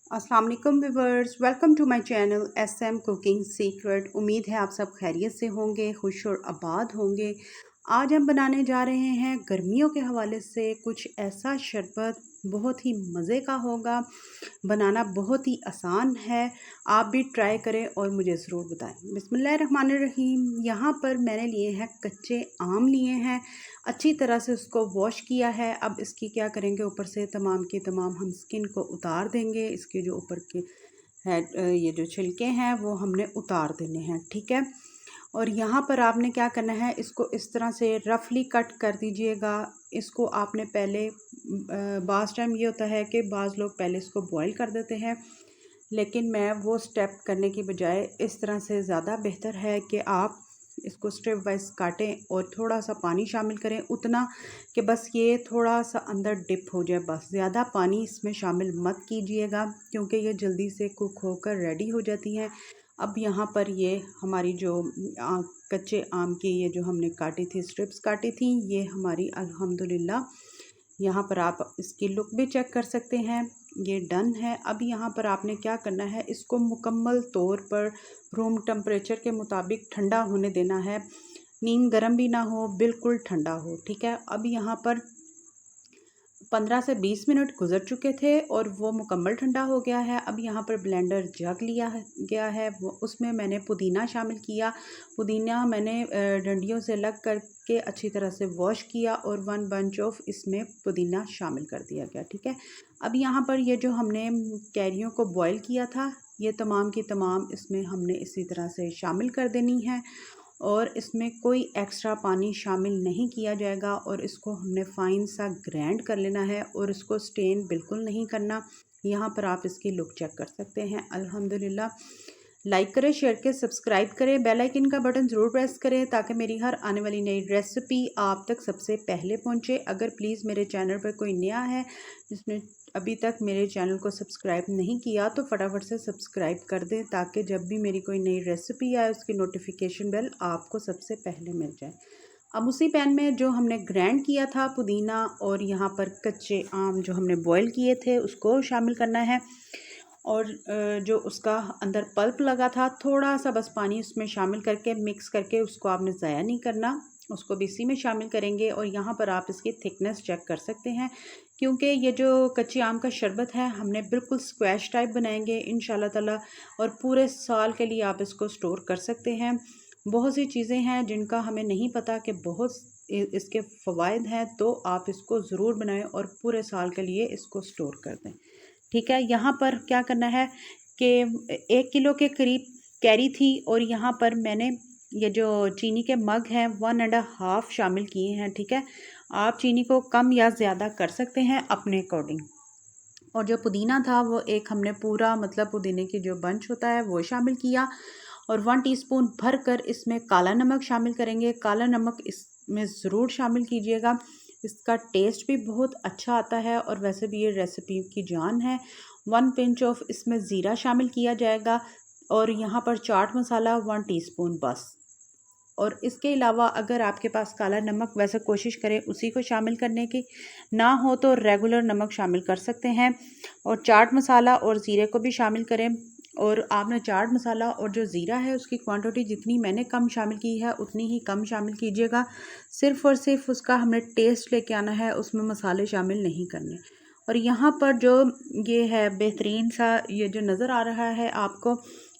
अस्सलाम वालेकुम viewers, welcome to my channel SM cooking secret. उम्मीद है आप सब खैरियत से होंगे, खुश और आबाद होंगे। आज हम बनाने जा रहे हैं गर्मियों के हवाले से कुछ ऐसा शरबत, बहुत ही मज़े का होगा। बनाना बहुत ही आसान है, आप भी ट्राई करें और मुझे ज़रूर बताएं। बिस्मिल्लाहिर्रहमानिर्रहीम। यहाँ पर मैंने लिए हैं कच्चे आम लिए हैं, अच्छी तरह से उसको वॉश किया है। अब इसकी क्या करेंगे, ऊपर से तमाम के तमाम हम स्किन को उतार देंगे। इसके जो ऊपर के है ये जो छिलके हैं वो हमने उतार देने हैं, ठीक है। और यहाँ पर आपने क्या करना है, इसको इस तरह से रफली कट कर दीजिएगा। इसको आपने पहले बाज़ टाइम ये होता है कि बाज़ लोग पहले इसको बॉईल कर देते हैं, लेकिन मैं वो स्टेप करने की बजाय इस तरह से ज़्यादा बेहतर है कि आप इसको स्टेप वाइज काटें और थोड़ा सा पानी शामिल करें, उतना कि बस ये थोड़ा सा अंदर डिप हो जाए। बस ज़्यादा पानी इसमें शामिल मत कीजिएगा, क्योंकि ये जल्दी से कुक होकर रेडी हो जाती हैं। अब यहाँ पर ये हमारी जो कच्चे आम की ये जो हमने काटी थी, स्ट्रिप्स काटी थी, ये हमारी अल्हम्दुलिल्लाह। यहाँ पर आप इसकी लुक भी चेक कर सकते हैं, ये डन है। अब यहाँ पर आपने क्या करना है, इसको मुकम्मल तौर पर रूम टेम्परेचर के मुताबिक ठंडा होने देना है। नीम गर्म भी ना हो, बिल्कुल ठंडा हो, ठीक है। अब यहाँ पर 15 से 20 मिनट गुजर चुके थे और वो मुकम्मल ठंडा हो गया है। अब यहाँ पर ब्लेंडर जग लिया गया है, वो उसमें मैंने पुदीना शामिल किया। पुदीना मैंने डंडियों से लग करके अच्छी तरह से वॉश किया और 1 बंच ऑफ इसमें पुदीना शामिल कर दिया गया, ठीक है। अब यहाँ पर ये जो हमने कैरियों को बॉयल किया था, ये तमाम की तमाम इसमें हमने इसी तरह से शामिल कर देनी है और इसमें कोई एक्स्ट्रा पानी शामिल नहीं किया जाएगा। और इसको हमने फ़ाइन सा ग्राइंड कर लेना है और इसको स्टेन बिल्कुल नहीं करना। यहाँ पर आप इसकी लुक चेक कर सकते हैं। अल्हम्दुलिल्लाह। लाइक करें, शेयर करें, सब्सक्राइब करें, बेल आइकन का बटन ज़रूर प्रेस करें ताकि मेरी हर आने वाली नई रेसिपी आप तक सबसे पहले पहुँचे। अगर प्लीज़ मेरे चैनल पर कोई नया है जिसने अभी तक मेरे चैनल को सब्सक्राइब नहीं किया, तो फटाफट से सब्सक्राइब कर दें ताकि जब भी मेरी कोई नई रेसिपी आए उसकी नोटिफिकेशन बेल आपको सबसे पहले मिल जाए। अब उसी पैन में जो हमने ग्राइंड किया था पुदीना और यहाँ पर कच्चे आम जो हमने बॉईल किए थे उसको शामिल करना है। और जो उसका अंदर पल्प लगा था, थोड़ा सा बस पानी उसमें शामिल करके मिक्स करके, उसको आपने ज़ाया नहीं करना, उसको भी इसी में शामिल करेंगे। और यहाँ पर आप इसकी थिकनेस चेक कर सकते हैं, क्योंकि ये जो कच्चे आम का शरबत है हमने बिल्कुल स्क्वैश टाइप बनाएंगे इंशाल्लाह ताला, और पूरे साल के लिए आप इसको स्टोर कर सकते हैं। बहुत सी चीज़ें हैं जिनका हमें नहीं पता कि बहुत इसके फ़वाइद हैं, तो आप इसको ज़रूर बनाएं और पूरे साल के लिए इसको स्टोर कर दें, ठीक है। यहाँ पर क्या करना है कि 1 किलो के करीब कैरी थी और यहाँ पर मैंने ये जो चीनी के मग हैं 1.5 शामिल किए हैं, ठीक है। आप चीनी को कम या ज़्यादा कर सकते हैं अपने अकॉर्डिंग। और जो पुदीना था वो एक हमने पूरा, मतलब पुदीने की जो बंच होता है वो शामिल किया। और 1 टीस्पून भर कर इसमें काला नमक शामिल करेंगे। काला नमक इसमें ज़रूर शामिल कीजिएगा, इसका टेस्ट भी बहुत अच्छा आता है और वैसे भी ये रेसिपी की जान है। 1 पिंच ऑफ इसमें ज़ीरा शामिल किया जाएगा और यहाँ पर चाट मसाला 1 टीस्पून बस। और इसके अलावा अगर आपके पास काला नमक, वैसे कोशिश करें उसी को शामिल करने की, ना हो तो रेगुलर नमक शामिल कर सकते हैं। और चाट मसाला और ज़ीरे को भी शामिल करें। और आपने चाट मसाला और जो ज़ीरा है उसकी क्वांटिटी जितनी मैंने कम शामिल की है उतनी ही कम शामिल कीजिएगा। सिर्फ़ और सिर्फ उसका हमने टेस्ट लेके आना है, उसमें मसाले शामिल नहीं करने। और यहाँ पर जो ये है बेहतरीन सा ये जो नज़र आ रहा है आपको,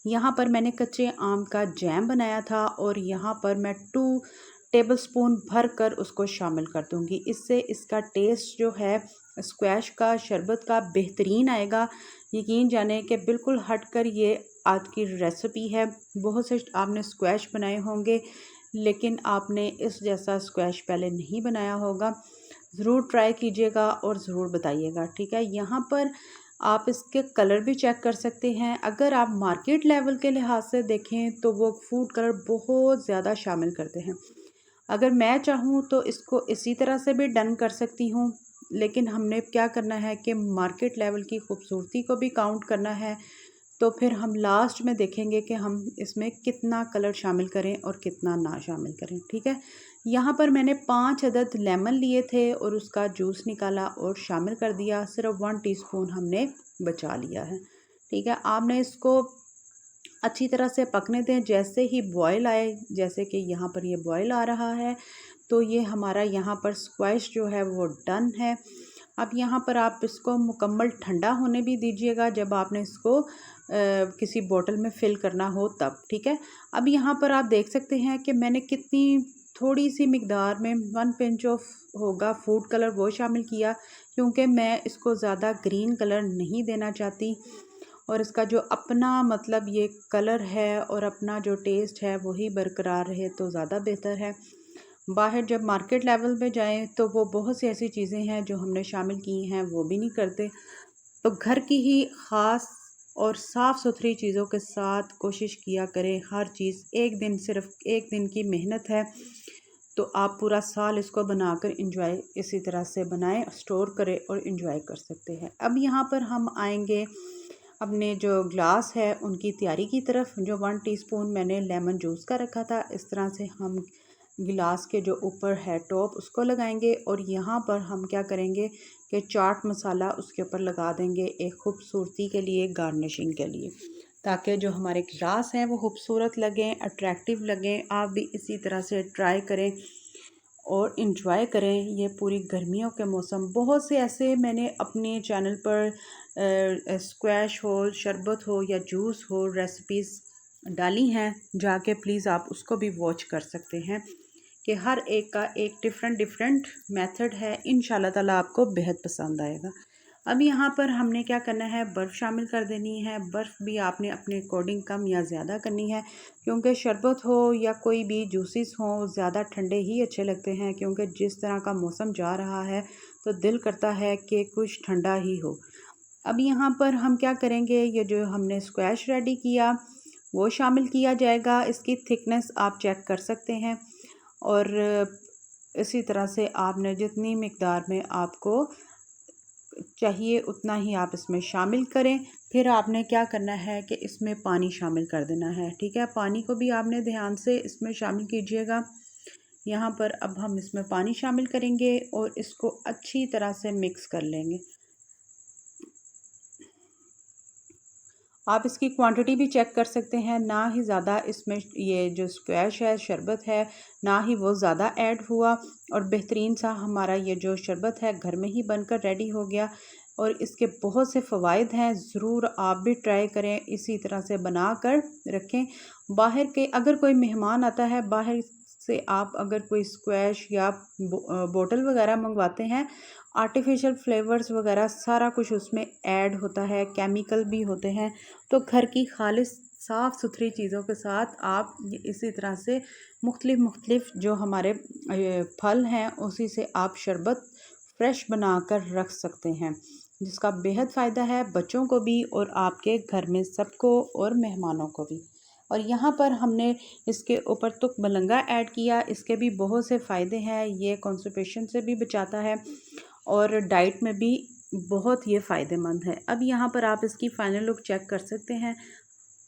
यहाँ पर मैंने कच्चे आम का जैम बनाया था और यहाँ पर मैं 2 टेबलस्पून भर कर उसको शामिल कर दूँगी। इससे इसका टेस्ट जो है स्क्वैश का शरबत का बेहतरीन आएगा। यकीन जाने कि बिल्कुल हटकर ये आज की रेसिपी है। बहुत से आपने स्क्वैश बनाए होंगे, लेकिन आपने इस जैसा स्क्वैश पहले नहीं बनाया होगा। ज़रूर ट्राई कीजिएगा और ज़रूर बताइएगा, ठीक है। यहाँ पर आप इसके कलर भी चेक कर सकते हैं। अगर आप मार्केट लेवल के लिहाज से देखें तो वो फूड कलर बहुत ज़्यादा शामिल करते हैं। अगर मैं चाहूँ तो इसको इसी तरह से भी डन कर सकती हूँ, लेकिन हमने क्या करना है कि मार्केट लेवल की खूबसूरती को भी काउंट करना है। तो फिर हम लास्ट में देखेंगे कि हम इसमें कितना कलर शामिल करें और कितना ना शामिल करें, ठीक है। यहाँ पर मैंने 5 अदद लेमन लिए थे और उसका जूस निकाला और शामिल कर दिया। सिर्फ 1 टीस्पून हमने बचा लिया है, ठीक है, आपने इसको अच्छी तरह से पकने दें। जैसे ही बॉयल आए, जैसे कि यहाँ पर ये बॉयल आ रहा है, तो ये हमारा यहाँ पर स्क्वैश जो है वो डन है। अब यहाँ पर आप इसको मुकम्मल ठंडा होने भी दीजिएगा जब आपने इसको किसी बोतल में फ़िल करना हो तब, ठीक है। अब यहाँ पर आप देख सकते हैं कि मैंने कितनी थोड़ी सी मिकदार में 1 पिंच ऑफ होगा फूड कलर वो शामिल किया, क्योंकि मैं इसको ज़्यादा ग्रीन कलर नहीं देना चाहती और इसका जो अपना मतलब ये कलर है और अपना जो टेस्ट है वही बरकरार रहे तो ज़्यादा बेहतर है। बाहर जब मार्केट लेवल पे जाएं तो वो बहुत सी ऐसी चीज़ें हैं जो हमने शामिल की हैं वो भी नहीं करते। तो घर की ही ख़ास और साफ़ सुथरी चीज़ों के साथ कोशिश किया करें हर चीज़। एक दिन, सिर्फ एक दिन की मेहनत है, तो आप पूरा साल इसको बनाकर इंजॉय इसी तरह से बनाएं, स्टोर करें और इंजॉय कर सकते हैं। अब यहाँ पर हम आएंगे अपने जो ग्लास है उनकी तैयारी की तरफ। जो 1 टीस्पून मैंने लेमन जूस का रखा था, इस तरह से हम गिलास के जो ऊपर है टॉप उसको लगाएंगे और यहाँ पर हम क्या करेंगे कि चाट मसाला उसके ऊपर लगा देंगे एक खूबसूरती के लिए, गार्निशिंग के लिए, ताकि जो हमारे गिलास हैं वो खूबसूरत लगें, अट्रैक्टिव लगें। आप भी इसी तरह से ट्राई करें और इन्जॉय करें ये पूरी गर्मियों के मौसम। बहुत से ऐसे मैंने अपने चैनल पर स्क्वैश हो, शरबत हो या जूस हो रेसिपीज़ डाली हैं, जाके प्लीज़ आप उसको भी वॉच कर सकते हैं कि हर एक का एक डिफरेंट मेथड है। इंशाल्लाह ताला आपको बेहद पसंद आएगा। अब यहाँ पर हमने क्या करना है, बर्फ़ शामिल कर देनी है। बर्फ़ भी आपने अपने अकॉर्डिंग कम या ज़्यादा करनी है, क्योंकि शरबत हो या कोई भी जूसेस हो ज़्यादा ठंडे ही अच्छे लगते हैं, क्योंकि जिस तरह का मौसम जा रहा है तो दिल करता है कि कुछ ठंडा ही हो। अब यहाँ पर हम क्या करेंगे, ये जो हमने स्क्वैश रेडी किया वो शामिल किया जाएगा। इसकी थिकनेस आप चेक कर सकते हैं और इसी तरह से आपने जितनी मिकदार में आपको चाहिए उतना ही आप इसमें शामिल करें। फिर आपने क्या करना है कि इसमें पानी शामिल कर देना है, ठीक है। पानी को भी आपने ध्यान से इसमें शामिल कीजिएगा। यहाँ पर अब हम इसमें पानी शामिल करेंगे और इसको अच्छी तरह से मिक्स कर लेंगे। आप इसकी क्वांटिटी भी चेक कर सकते हैं, ना ही ज़्यादा इसमें ये जो स्क्वैश है, शरबत है, ना ही वो ज़्यादा ऐड हुआ और बेहतरीन सा हमारा ये जो शरबत है घर में ही बनकर रेडी हो गया। और इसके बहुत से फ़वाइद हैं, ज़रूर आप भी ट्राई करें, इसी तरह से बना कर रखें। बाहर के अगर कोई मेहमान आता है बाहर से, आप अगर कोई स्क्वैश या बोतल वगैरह मंगवाते हैं, आर्टिफिशियल फ्लेवर्स वगैरह सारा कुछ उसमें ऐड होता है, केमिकल भी होते हैं। तो घर की खालिस साफ़ सुथरी चीज़ों के साथ आप इसी तरह से मुख्तलिफ जो हमारे फल हैं उसी से आप शरबत फ्रेश बना कर रख सकते हैं, जिसका बेहद फ़ायदा है बच्चों को भी और आपके घर में सबको और मेहमानों को भी। और यहाँ पर हमने इसके ऊपर तुक मलंगा ऐड किया, इसके भी बहुत से फ़ायदे हैं। ये कॉन्स्टिपेशन से भी बचाता है और डाइट में भी बहुत ये फ़ायदेमंद है। अब यहाँ पर आप इसकी फ़ाइनल लुक चेक कर सकते हैं।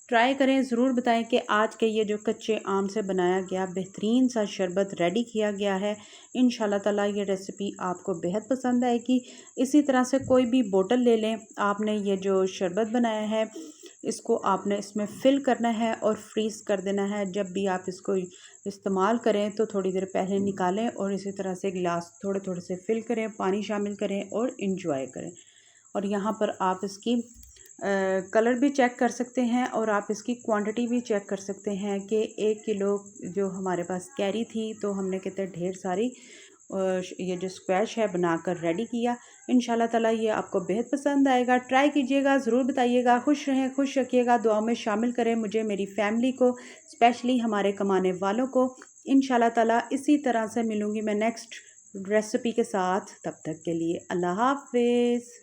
ट्राई करें, ज़रूर बताएं कि आज के ये जो कच्चे आम से बनाया गया बेहतरीन सा शरबत रेडी किया गया है। इंशाल्लाह ताला ये रेसिपी आपको बेहद पसंद आएगी। इसी तरह से कोई भी बोतल ले लें, आपने ये जो शरबत बनाया है इसको आपने इसमें फ़िल करना है और फ्रीज़ कर देना है। जब भी आप इसको इस्तेमाल करें तो थोड़ी देर पहले निकालें और इसी तरह से गिलास थोड़े थोड़े से फ़िल करें, पानी शामिल करें और इंजॉय करें। और यहाँ पर आप इसकी कलर भी चेक कर सकते हैं और आप इसकी क्वांटिटी भी चेक कर सकते हैं कि 1 किलो जो हमारे पास कैरी थी तो हमने कितने ढेर सारी ये जो स्क्वैश है बनाकर रेडी किया। इंशाल्लाह ताला ये आपको बेहद पसंद आएगा। ट्राई कीजिएगा, ज़रूर बताइएगा। खुश रहें, खुश रखिएगा, दुआ में शामिल करें मुझे, मेरी फैमिली को, स्पेशली हमारे कमाने वालों को। इंशाल्लाह ताला इसी तरह से मिलूँगी मैं नेक्स्ट रेसिपी के साथ। तब तक के लिए अल्लाह हाफ़िज़।